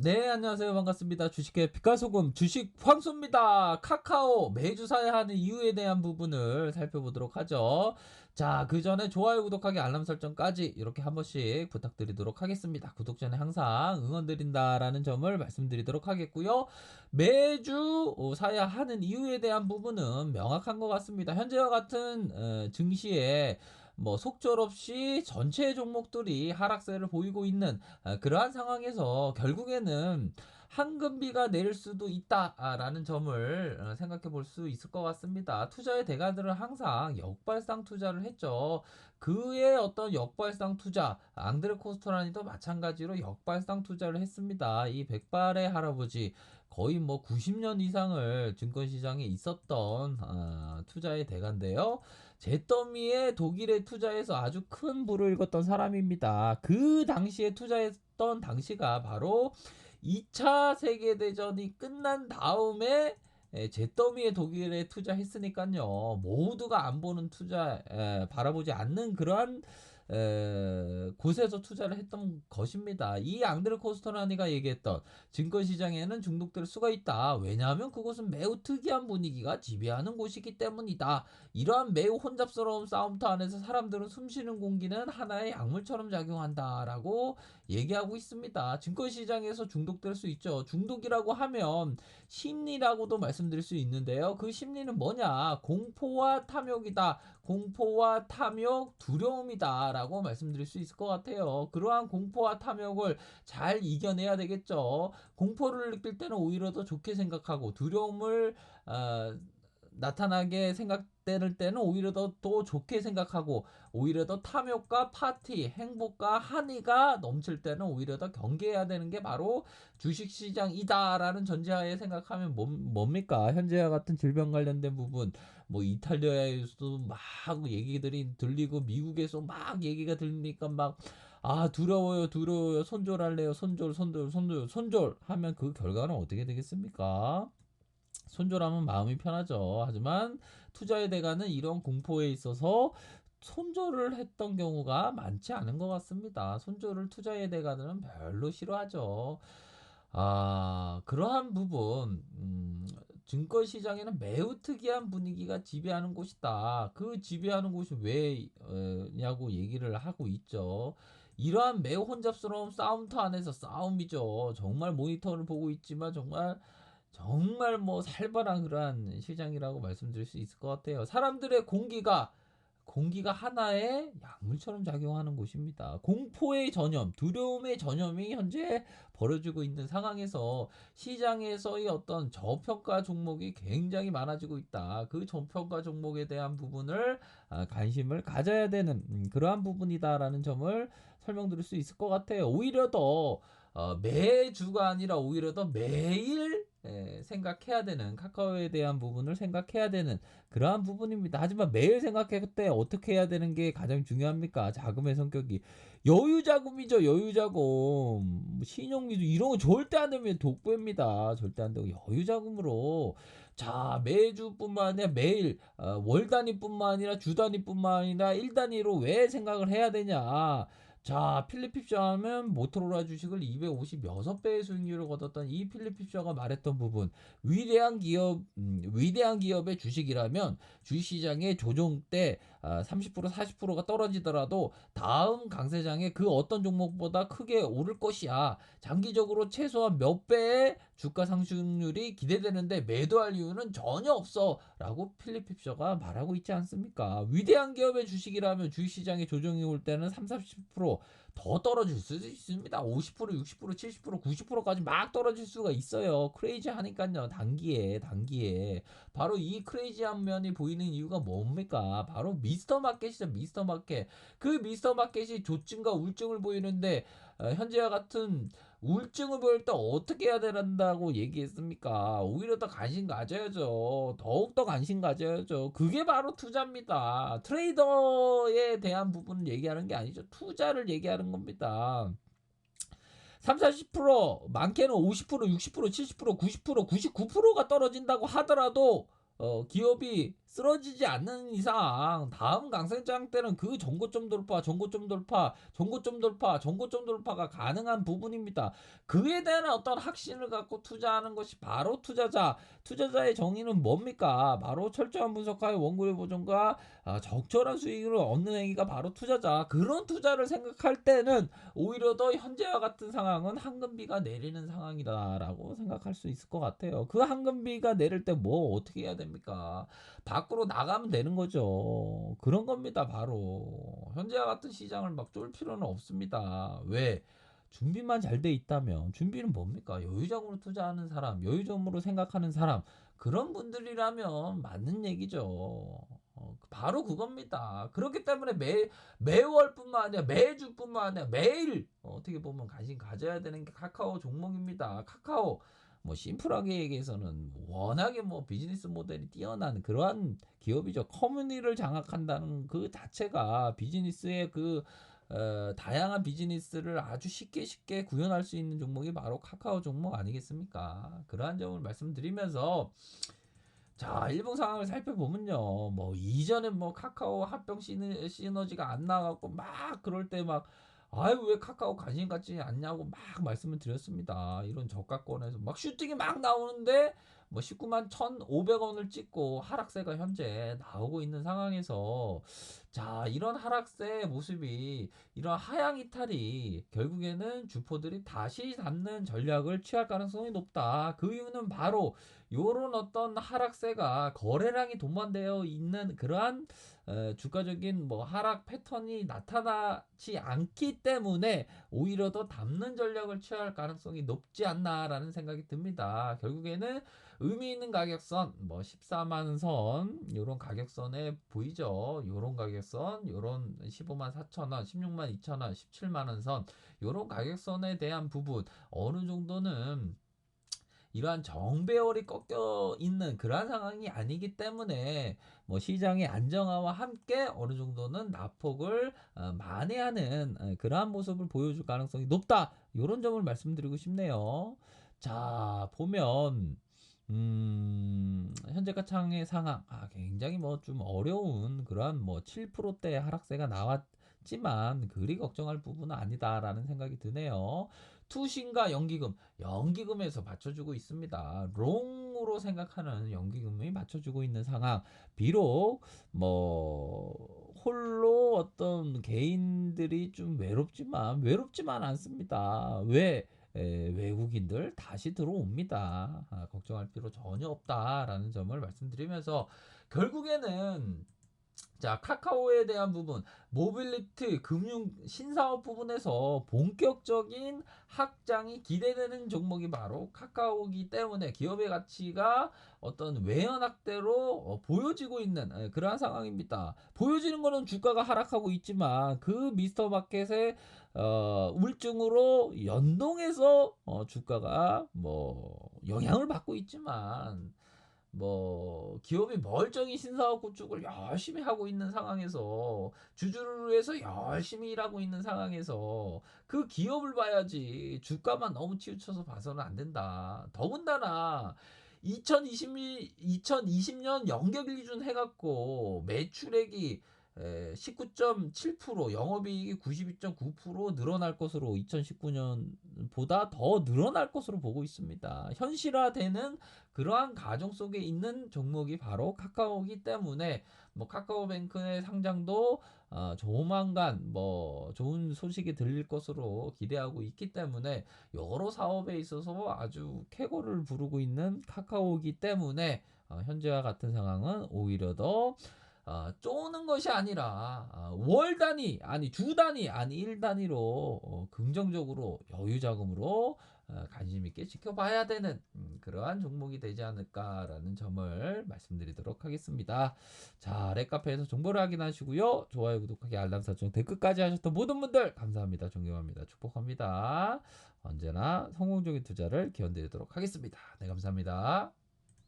네, 안녕하세요. 반갑습니다. 주식회 빛깔소금 주식 황소입니다. 카카오 매주 사야 하는 이유에 대한 부분을 살펴보도록 하죠. 자, 그 전에 좋아요, 구독하기, 알람 설정까지 이렇게 한 번씩 부탁드리도록 하겠습니다. 구독 전에 항상 응원드린다라는 점을 말씀드리도록 하겠고요. 매주 사야 하는 이유에 대한 부분은 명확한 것 같습니다. 현재와 같은 증시에 뭐 속절없이 전체 종목들이 하락세를 보이고 있는 그러한 상황에서 결국에는 황금비가 내릴 수도 있다라는 점을 생각해 볼 수 있을 것 같습니다. 투자의 대가들은 항상 역발상 투자를 했죠. 그의 어떤 역발상 투자, 앙드레 코스토라니도 마찬가지로 역발상 투자를 했습니다. 이 백발의 할아버지 거의 뭐 90년 이상을 증권시장에 있었던 투자의 대가인데요. 잿더미에 독일에 투자해서 아주 큰 부를 읽었던 사람입니다. 그 당시에 투자했던 당시가 바로 2차 세계대전이 끝난 다음에 잿더미에 독일에 투자했으니까요. 모두가 안 보는 투자, 바라보지 않는 그러한 곳에서 투자를 했던 것입니다. 이 앙드레 코스토라니가 얘기했던 증권시장에는 중독될 수가 있다. 왜냐하면 그곳은 매우 특이한 분위기가 지배하는 곳이기 때문이다. 이러한 매우 혼잡스러운 싸움터 안에서 사람들은 숨쉬는 공기는 하나의 약물처럼 작용한다라고 얘기하고 있습니다. 증권시장에서 중독될 수 있죠. 중독이라고 하면 심리라고도 말씀드릴 수 있는데요. 그 심리는 뭐냐? 공포와 탐욕이다. 공포와 탐욕, 두려움이다 라고 말씀드릴 수 있을 것 같아요. 그러한 공포와 탐욕을 잘 이겨내야 되겠죠. 공포를 느낄 때는 오히려 더 좋게 생각하고 두려움을 나타나게 생각될 때는 오히려 더 좋게 생각하고 오히려 더 탐욕과 파티, 행복과 한의가 넘칠 때는 오히려 더 경계해야 되는 게 바로 주식시장이다라는 전제하에 생각하면 뭡니까? 현재와 같은 질병 관련된 부분, 뭐 이탈리아에서도 막 얘기들이 들리고 미국에서 막 얘기가 들리니까 막 두려워요 두려워요 손절할래요 손절 하면 그 결과는 어떻게 되겠습니까? 손절하면 마음이 편하죠. 하지만 투자의 대가는 이런 공포에 있어서 손절을 했던 경우가 많지 않은 것 같습니다. 손절을 투자의 대가는 별로 싫어하죠. 그러한 부분, 증권시장에는 매우 특이한 분위기가 지배하는 곳이다. 그 지배하는 곳이 왜냐고 얘기를 하고 있죠. 이러한 매우 혼잡스러운 싸움터 안에서 싸움이죠. 정말 모니터를 보고 있지만 정말 뭐 살벌한 그러한 시장이라고 말씀드릴 수 있을 것 같아요. 사람들의 공기가 하나의 약물처럼 작용하는 곳입니다. 공포의 전염, 두려움의 전염이 현재 벌어지고 있는 상황에서 시장에서의 어떤 저평가 종목이 굉장히 많아지고 있다. 그 저평가 종목에 대한 부분을 관심을 가져야 되는 그러한 부분이다라는 점을 설명드릴 수 있을 것 같아요. 오히려 더 매주가 아니라 오히려 더 매일 생각해야 되는 카카오에 대한 부분을 생각해야 되는 그러한 부분입니다. 하지만 매일 생각할 때 어떻게 해야 되는 게 가장 중요합니까? 자금의 성격이 여유자금이죠. 여유자금 신용미도 이런 거 절대 안 되면 독보입니다. 절대 안 되고 여유자금으로 자 매주뿐만 아니라 매일 월 단위뿐만 아니라 주 단위뿐만 아니라 일 단위로 왜 생각을 해야 되냐? 자, 필립 힙샤 하면 모토로라 주식을 256배의 수익률을 거뒀던 이 필립 힙샤가 말했던 부분, 위대한 기업의 주식이라면 주식시장의 조정 때 30% 40%가 떨어지더라도 다음 강세장에 그 어떤 종목보다 크게 오를 것이야. 장기적으로 최소한 몇 배의 주가 상승률이 기대되는데 매도할 이유는 전혀 없어. 라고 필립 힙샤가 말하고 있지 않습니까? 위대한 기업의 주식이라면 주식시장의 조정이 올 때는 30, 40%더 떨어질 수도 있습니다. 50%, 60%, 70%, 90%까지 막 떨어질 수가 있어요. 크레이지 하니까요. 단기에. 바로 이 크레이지한 면이 보이는 이유가 뭡니까? 바로 미스터 마켓이죠. 미스터 마켓. 그 미스터 마켓이 조증과 우울증을 보이는데 현재와 같은 우울증을 보일 때 어떻게 해야 된다고 얘기했습니까? 오히려 더 관심 가져야죠. 더욱더 관심 가져야죠. 그게 바로 투자입니다. 트레이더에 대한 부분을 얘기하는 게 아니죠. 투자를 얘기하는 겁니다. 3, 40% 많게는 50%, 60%, 70%, 90%, 99%가 떨어진다고 하더라도 기업이 쓰러지지 않는 이상 다음 강세장 때는 그 전고점 돌파, 전고점 돌파, 전고점 돌파, 전고점 돌파가 가능한 부분입니다. 그에 대한 어떤 확신을 갖고 투자하는 것이 바로 투자자의 정의는 뭡니까? 바로 철저한 분석하여 원고료 보존과 적절한 수익을 얻는 행위가 바로 투자자. 그런 투자를 생각할 때는 오히려 더 현재와 같은 상황은 황금비가 내리는 상황이다라고 생각할 수 있을 것 같아요. 그 황금비가 내릴 때 뭐 어떻게 해야 됩니까? 밖으로 나가면 되는 거죠. 그런 겁니다, 바로. 현재와 같은 시장을 막 쫄 필요는 없습니다. 왜? 준비만 잘 돼 있다면, 준비는 뭡니까? 여유적으로 투자하는 사람, 여유적으로 생각하는 사람, 그런 분들이라면 맞는 얘기죠. 바로 그겁니다. 그렇기 때문에 매월뿐만 아니라 매주뿐만 아니라 매일 어떻게 보면 관심 가져야 되는 게 카카오 종목입니다. 카카오 뭐 심플하게 얘기해서는 워낙에 뭐 비즈니스 모델이 뛰어난 그러한 기업이죠. 커뮤니티를 장악한다는 그 자체가 비즈니스의 다양한 비즈니스를 아주 쉽게 구현할 수 있는 종목이 바로 카카오 종목 아니겠습니까? 그러한 점을 말씀드리면서 자, 일본 상황을 살펴보면요. 뭐 이전에 뭐 카카오 합병 시너지가 안 나갖고 막 그럴 때 막 아유 왜 카카오 관심 갖지 않냐고 막 말씀을 드렸습니다. 이런 저가권에서 막 슈팅이 막 나오는데 뭐 19만 1,500원을 찍고 하락세가 현재 나오고 있는 상황에서 자, 이런 하락세 모습이 이런 하향 이탈이 결국에는 주포들이 다시 잡는 전략을 취할 가능성이 높다. 그 이유는 바로 요런 어떤 하락세가 거래량이 동반되어 있는 그러한 주가적인 뭐 하락 패턴이 나타나지 않기 때문에 오히려 더 담는 전략을 취할 가능성이 높지 않나라는 생각이 듭니다. 결국에는 의미 있는 가격선 뭐 14만 선 요런 가격선에 보이죠. 요런 가격선 요런 15만 4천 원, 16만 2천 원, 17만 원 선 요런 가격선에 대한 부분 어느 정도는 이러한 정배열이 꺾여 있는 그러한 상황이 아니기 때문에 뭐 시장의 안정화와 함께 어느 정도는 낙폭을 만회하는 그러한 모습을 보여줄 가능성이 높다. 이런 점을 말씀드리고 싶네요. 자, 보면 현재가 창의 상황 굉장히 뭐 좀 어려운 그러한 뭐 7%대 하락세가 나왔지만 그리 걱정할 부분은 아니다라는 생각이 드네요. 투신과 연기금에서 받쳐주고 있습니다. 롱으로 생각하는 연기금이 받쳐주고 있는 상황. 비록 뭐 홀로 어떤 개인들이 좀 외롭지만 않습니다. 왜? 외국인들 다시 들어옵니다. 걱정할 필요 전혀 없다라는 점을 말씀드리면서 결국에는 자, 카카오에 대한 부분, 모빌리티, 금융, 신사업 부분에서 본격적인 확장이 기대되는 종목이 바로 카카오이기 때문에 기업의 가치가 어떤 외연확대로 보여지고 있는 그러한 상황입니다. 보여지는 거는 주가가 하락하고 있지만 그 미스터 마켓의 울증으로 연동해서 주가가 뭐 영향을 받고 있지만 뭐 기업이 멀쩡히 신사업 구축을 열심히 하고 있는 상황에서 주주를 위해서 열심히 일하고 있는 상황에서 그 기업을 봐야지 주가만 너무 치우쳐서 봐서는 안 된다. 더군다나 2020년 연결 기준 해갖고 매출액이 19.7% 영업이익이 92.9% 늘어날 것으로 2019년보다 더 늘어날 것으로 보고 있습니다. 현실화되는 그러한 가정 속에 있는 종목이 바로 카카오이기 때문에 뭐 카카오뱅크의 상장도 조만간 뭐 좋은 소식이 들릴 것으로 기대하고 있기 때문에 여러 사업에 있어서 아주 쾌거를 부르고 있는 카카오이기 때문에 현재와 같은 상황은 오히려 더 쪼는 것이 아니라 월 단위 아니 주 단위 아니 일 단위로 긍정적으로 여유 자금으로 관심 있게 지켜봐야 되는 그러한 종목이 되지 않을까라는 점을 말씀드리도록 하겠습니다. 자, 랩카페에서 정보를 확인하시고요. 좋아요, 구독하기, 알람 설정, 댓글까지 하셨던 모든 분들 감사합니다. 존경합니다. 축복합니다. 언제나 성공적인 투자를 기원드리도록 하겠습니다. 네, 감사합니다.